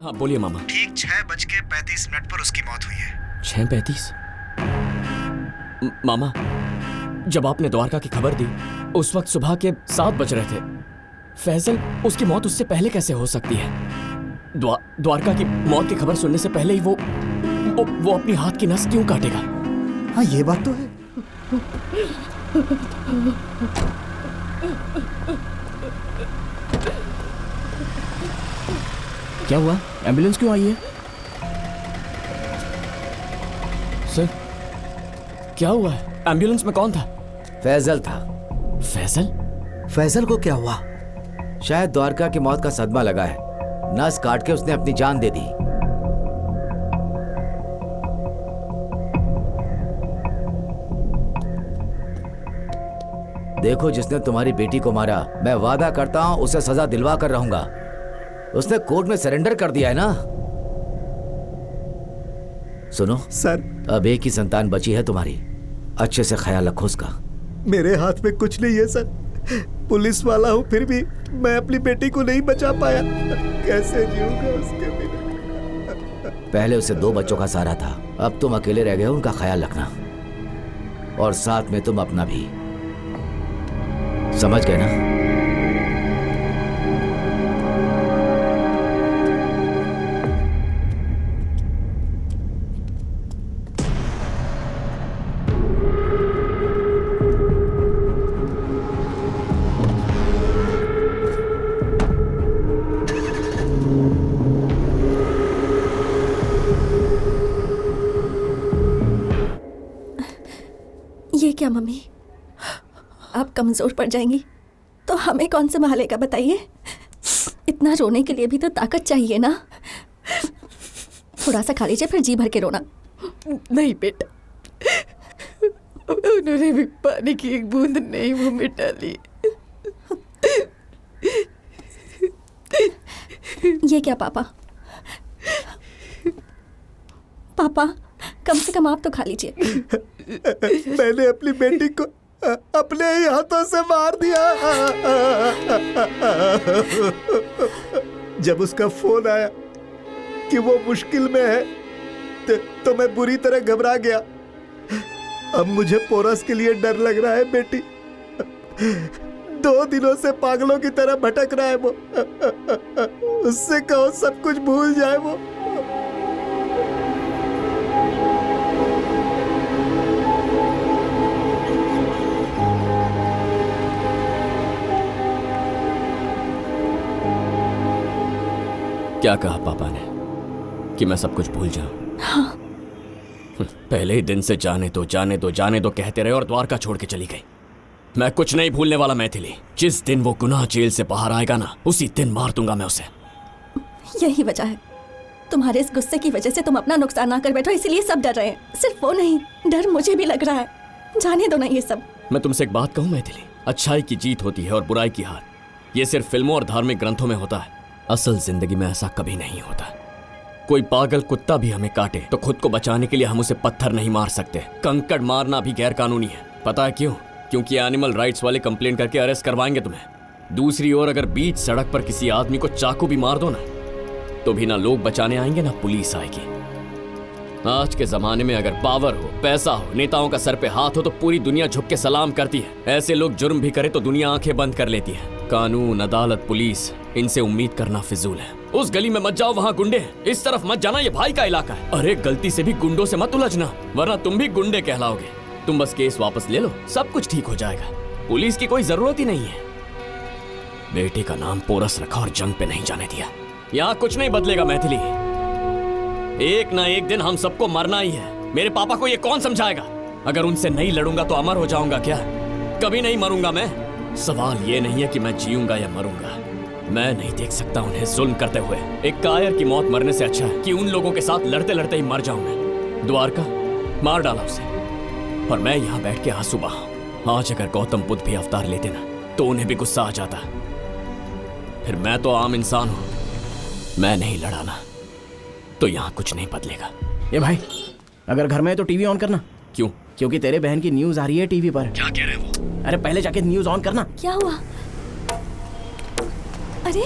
हाँ बोलिए मामा। ठीक 6:35 पर उसकी मौत हुई है। 6:35? मामा, जब आपने द्वारका की खबर दी उस वक्त सुबह के 7 बज रहे थे। फैजल, उसकी मौत उससे पहले कैसे हो सकती है? द्वारका की मौत की खबर सुनने से पहले ही वो अपनी हाथ की नस क्यों काटेगा? हाँ, ये बात तो है। क्या हुआ? एम्बुलेंस क्यों आई है? सर, क्या हुआ है? एम्बुलेंस में कौन था? फैजल था। फैजल? फैजल को क्या हुआ? शायद द्वारका की मौत का सदमा लगा है। नस काट के उसने अपनी जान दे दी। देखो, जिसने तुम्हारी बेटी को मारा, मैं वादा करता हूं उसे सजा दिलवा कर रहूंगा। उसने कोर्ट में सरेंडर कर दिया है ना। सुनो सर, अब एक ही संतान बची है तुम्हारी। अच्छे से ख्याल रखो उसका। मेरे हाथ में कुछ नहीं है सर। पुलिस वाला हूँ, फिर भी मैं अपनी बेटी को नहीं बचा पाया। कैसे जीऊंगा उसके बिना? पहले उसे 2 बच्चों का सहारा था, अब तुम अकेले रह गए हो। उनका ख्याल रखना, और साथ में तुम अपना भी। समझ गए ना? ये क्या मम्मी, आप कमजोर पड़ जाएंगी तो हमें कौन संभालेगा बताइए? इतना रोने के लिए भी तो ताकत चाहिए ना। थोड़ा सा खा लीजिए, फिर जी भर के रोना। नहीं बेटा, उन्होंने भी पानी की एक बूंद नहीं मुंह में डाली। ये क्या पापा? पापा, कम से कम आप तो खा लीजिए। मैंने अपनी बेटी को अपने ही हाथों से मार दिया। जब उसका फोन आया कि वो मुश्किल में है तो मैं बुरी तरह घबरा गया। अब मुझे पोरस के लिए डर लग रहा है। बेटी 2 दिनों से पागलों की तरह भटक रहा है वो। उससे कहो सब कुछ भूल जाए वो। क्या कहा पापा ने कि मैं सब कुछ भूल जाऊं? हाँ। पहले ही दिन से जाने दो कहते रहे और द्वारका छोड़ के चली गई। मैं कुछ नहीं भूलने वाला मैथिली। जिस दिन वो गुनाह जेल से बाहर आएगा ना, उसी दिन मार दूंगा मैं उसे। यही वजह है, तुम्हारे इस गुस्से की वजह से तुम अपना नुकसान ना कर बैठो, इसीलिए सब डर रहे हैं। सिर्फ वो नहीं, डर मुझे भी लग रहा है। जाने दो ना ये सब। मैं तुमसे एक बात कहूं मैथिली, अच्छाई की जीत होती है और बुराई की हार। ये सिर्फ फिल्मों और धार्मिक ग्रंथों में होता है, असल जिंदगी में ऐसा कभी नहीं होता। कोई पागल कुत्ता भी हमें काटे तो खुद को बचाने के लिए हम उसे पत्थर नहीं मार सकते। कंकड़ मारना भी गैर कानूनी है। पता है क्यों? क्योंकि एनिमल राइट्स वाले कंप्लेन करके अरेस्ट करवाएंगे तुम्हें। दूसरी ओर अगर बीच सड़क पर किसी आदमी को चाकू भी मार दो ना, तो भी ना लोग बचाने आएंगे ना पुलिस आएगी। आज के जमाने में अगर पावर हो, पैसा हो, नेताओं का सर पे हाथ हो तो पूरी दुनिया झुक के सलाम करती है। ऐसे लोग जुर्म भी करे तो दुनिया आंखें बंद कर लेती है। कानून, अदालत, पुलिस, इनसे उम्मीद करना फिजूल है। उस गली में मत जाओ, वहाँ गुंडे हैं। इस तरफ मत जाना, ये भाई का इलाका है। अरे गलती से भी गुंडों से मत उलझना, वरना तुम भी गुंडे कहलाओगे। तुम बस केस वापस ले लो, सब कुछ ठीक हो जाएगा। पुलिस की कोई जरूरत ही नहीं है। बेटे का नाम पोरस रखा और जंग पे नहीं जाने दिया। यहाँ कुछ नहीं बदलेगा मैथिली। एक ना एक दिन हम सबको मरना ही है। मेरे पापा को ये कौन समझाएगा? अगर उनसे नहीं लड़ूंगा तो अमर हो जाऊंगा क्या? कभी नहीं मरूंगा मैं। सवाल ये नहीं है कि मैं जीऊंगा या मरूंगा। मैं नहीं देख सकता उन्हें जुल्म करते हुए। एक कायर की मौत मरने से अच्छा है कि उन लोगों के साथ लड़ते लड़ते ही मर जाऊं मैं। द्वारका मार डाला उसे और मैं यहाँ बैठ के आंसू बहा। आज अगर गौतम बुद्ध भी अवतार लेते ना, तो उन्हें भी गुस्सा आ जाता। फिर मैं तो आम इंसान हूं, मैं नहीं लड़ाना तो यहाँ कुछ नहीं बदलेगा। ये भाई, अगर घर में है तो टीवी ऑन करना। क्यों? क्योंकि तेरे बहन की न्यूज आ रही है टीवी पर। क्या कह रहे हैं वो? अरे पहले जाके न्यूज ऑन करना। क्या हुआ? अरे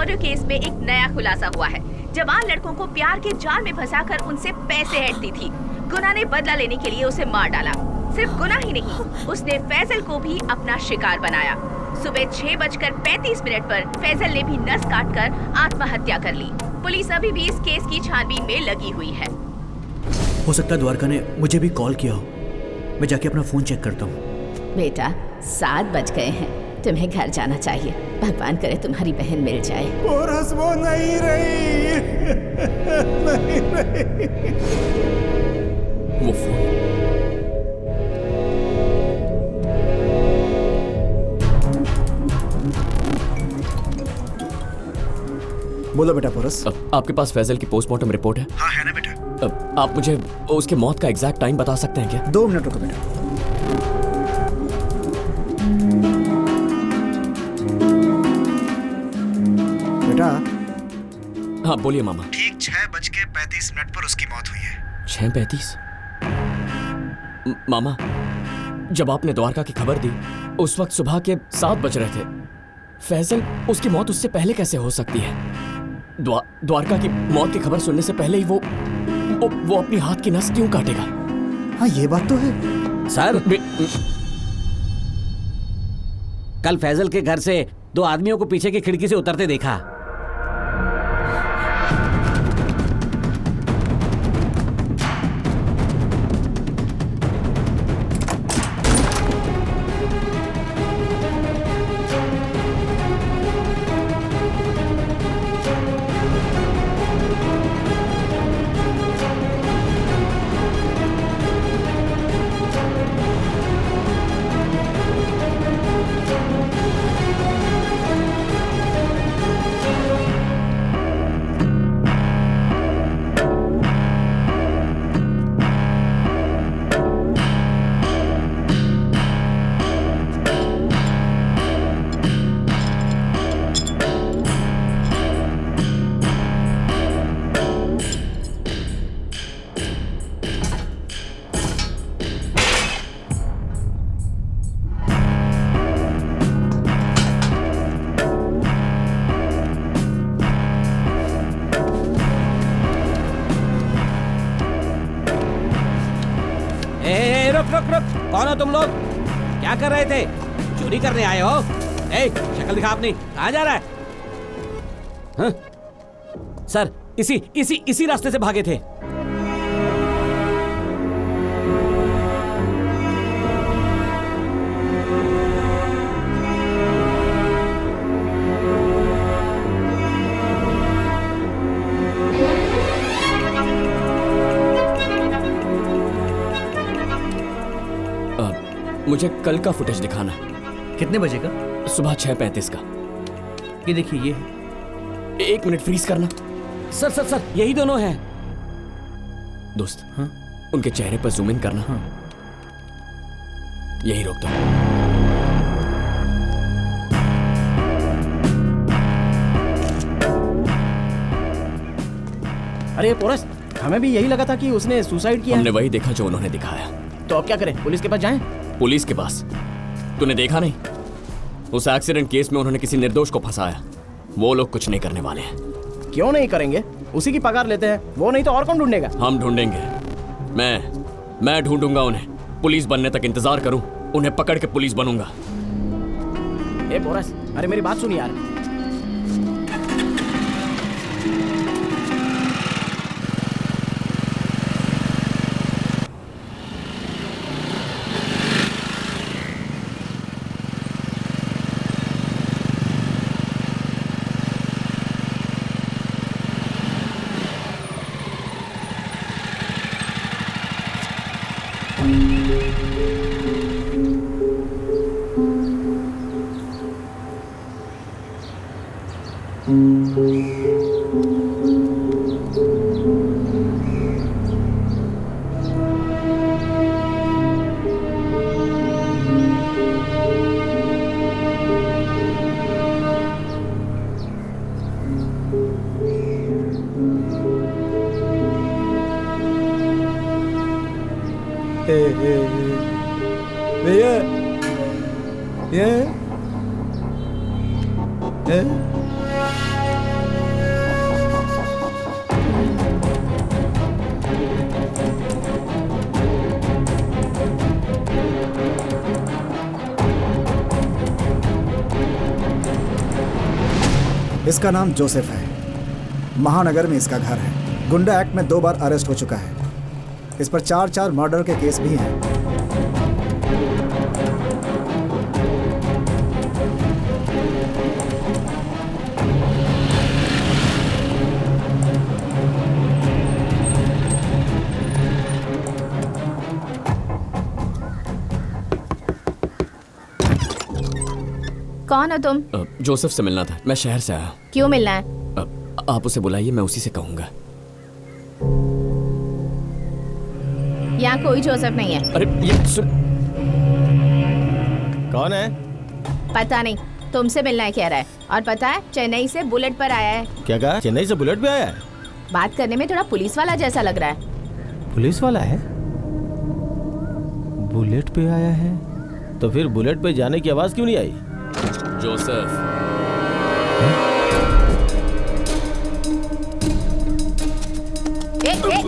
पोर्टफोलियो केस में एक नया खुलासा हुआ है। जवान लड़कों को प्यार के जाल में फंसाकर उनसे पैसे ऐंठती थी। गुना ने बदला लेने के लिए उसे मार डाला। सिर्फ गुना ही नहीं, उसने फैजल को भी अपना शिकार बनाया। सुबह 6:35 पर फैजल ने भी नस काटकर आत्महत्या कर ली। पुलिस अभी भी इस केस की छानबीन में लगी हुई है। हो सकता है द्वारका ने मुझे भी कॉल किया हो। मैं जाके अपना फोन चेक करता हूँ। बेटा 7 बज गए हैं, तुम्हें घर जाना चाहिए। भगवान करे तुम्हारी बहन मिल जाए। पोरस वो नहीं रही। नहीं रही। वो फोन बोलो बेटा पोरस। आपके पास फैजल की पोस्टमार्टम रिपोर्ट है? हाँ है ना बेटा। आप मुझे उसके मौत का एग्जैक्ट टाइम बता सकते हैं क्या? 2 मिनट रुको बेटा। बेटा हाँ बोलिए मामा। ठीक 6:35 पर उसकी मौत हुई है। 6:35? मामा, जब आपने द्वारका की खबर दी उस वक्त सुबह के 7 बज रहे थे। फैजल, उसकी मौत उससे पहले कैसे हो सकती है? द्वारका की मौत की खबर सुनने से पहले ही वो अपनी हाथ की नस क्यों काटेगा? हाँ ये बात तो है। सर, कल फैजल के घर से 2 आदमियों को पीछे की खिड़की से उतरते देखा। रुक, कौन हो तुम लोग? क्या कर रहे थे? चोरी करने आए हो? शक्ल दिखा अपनी। कहाँ जा रहा है? हाँ? सर, इसी रास्ते से भागे थे। मुझे कल का फुटेज दिखाना। कितने बजे का? सुबह 6:35 का। ये देखिए, ये है। 1 मिनट फ्रीज करना। सर, यही दोनों हैं। दोस्त, हाँ? उनके चेहरे पर जूम इन करना। हाँ। यही रोक दो। अरे पोरस, हमें भी यही लगा था कि उसने सुसाइड किया। हमने वही देखा जो उन्होंने दिखाया। तो अब क्या करें? पुलिस के पास जाएं? पुलिस के पास? तूने देखा नहीं? उस एक्सीडेंट केस में उन्होंने किसी निर्दोष को फंसाया। वो लोग कुछ नहीं करने वाले हैं। क्यों नहीं करेंगे? उसी की पगार लेते हैं। वो नहीं तो और कौन ढूंढेगा? हम ढूंढेंगे। मैं ढूंढूंगा उन्हें। पुलिस बनने तक इंतजार करूं, उन्हें पकड़ के पुलिस बनूंगा। ए पोरस, अरे मेरी बात सुन यार। इसका नाम जोसेफ है। महानगर में इसका घर है। गुंडा एक्ट में 2 बार अरेस्ट हो चुका है। इस पर 4 मर्डर के केस भी हैं। कौन हो तुम? जोसेफ से मिलना था। मैं शहर से आया। क्यों मिलना है? आप उसे बुलाइए, मैं उसी से कहूंगा। यहाँ कोई जोसेफ नहीं है। अरे ये सुन। कौन है? पता नहीं, तुमसे मिलना है कह रहा है। और पता है चेन्नई से बुलेट पर आया है। क्या कहा? चेन्नई से बुलेट पे आया है? बात करने में थोड़ा पुलिस वाला जैसा लग रहा है। पुलिस वाला है? बुलेट पे आया है तो फिर बुलेट पे जाने की आवाज क्यों नहीं आई? जोसेफ।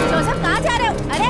जोसेफ कहाँ जा रहे हो? अरे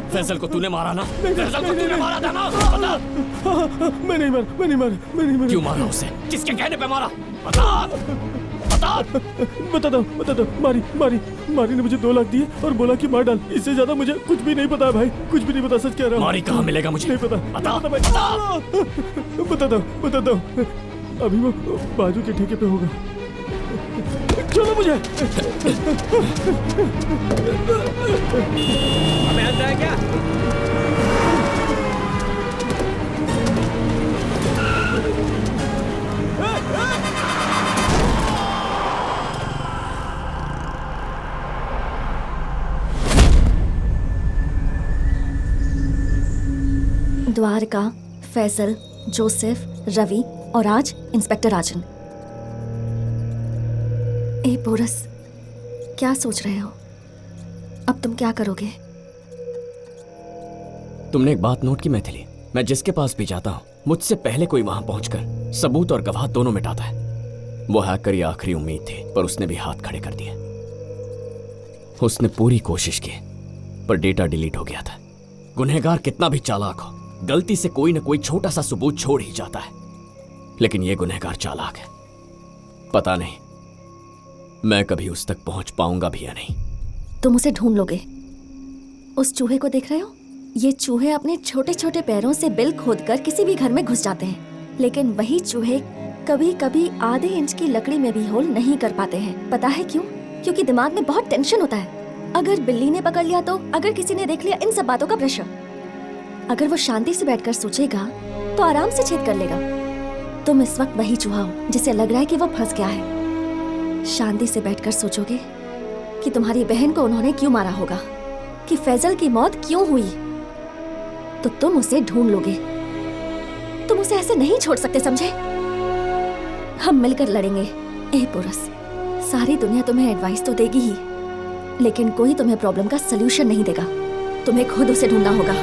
फैसल को तूने मारा ना? फैसल को तूने मारा था ना? बता। मैं नहीं मारा। क्यों मारा उसे? किसके कहने पे मारा? बता। बता दो। मारी ने मुझे 2 लाख दिए और बोला कि मार डाल। इससे ज्यादा मुझे कुछ भी नहीं पता है भाई, कुछ भी नहीं पता। सच कह रहा हूँ। मारी कहाँ मिलेगा मुझे? नहीं पता। बता दो। अभी वो बाजू के ठेके पे होगा। चलो मुझे। हमें अंदर है क्या? द्वारका, फैसल, जोसेफ, रवि और आज इंस्पेक्टर राजन। ए बोरस, क्या सोच रहे हो? अब तुम क्या करोगे? तुमने एक बात नोट की मैथिली? मैं जिसके पास भी जाता हूँ मुझसे पहले कोई वहां पहुंचकर सबूत और गवाह दोनों मिटाता है। वो हैकर की आखिरी उम्मीद थी, पर उसने भी हाथ खड़े कर दिए। उसने पूरी कोशिश की पर डेटा डिलीट हो गया था। गुनहगार कितना भी चालाक हो, गलती से कोई न कोई छोटा सा सबूत छोड़ ही जाता है। लेकिन यह गुनहगार चालाक है। पता नहीं मैं कभी उस तक पहुंच पाऊंगा भी या नहीं। तुम उसे ढूंढ लोगे। उस चूहे को देख रहे हो? ये चूहे अपने छोटे छोटे पैरों से बिल खोदकर किसी भी घर में घुस जाते हैं, लेकिन वही चूहे कभी कभी आधे इंच की लकड़ी में भी होल नहीं कर पाते हैं। पता है क्यों? क्योंकि दिमाग में बहुत टेंशन होता है। अगर बिल्ली ने पकड़ लिया तो, अगर किसी ने देख लिया, इन सब बातों का प्रेशर। अगर वो शांति से बैठकर सोचेगा तो आराम से छेद कर लेगा। तुम इस वक्त वही चूहा हो जिसे लग रहा है कि वो फंस गया है। शांति से बैठकर सोचोगे कि तुम्हारी बहन को उन्होंने क्यों मारा होगा, कि फैजल की मौत क्यों हुई, तो तुम उसे ढूंढ लोगे। तुम उसे ऐसे नहीं छोड़ सकते, समझे? हम मिलकर लड़ेंगे। ए पुरस, सारी दुनिया तुम्हें एडवाइस तो देगी ही, लेकिन कोई तुम्हें प्रॉब्लम का सलूशन नहीं देगा। तुम्हें खुद उसे ढूंढना होगा।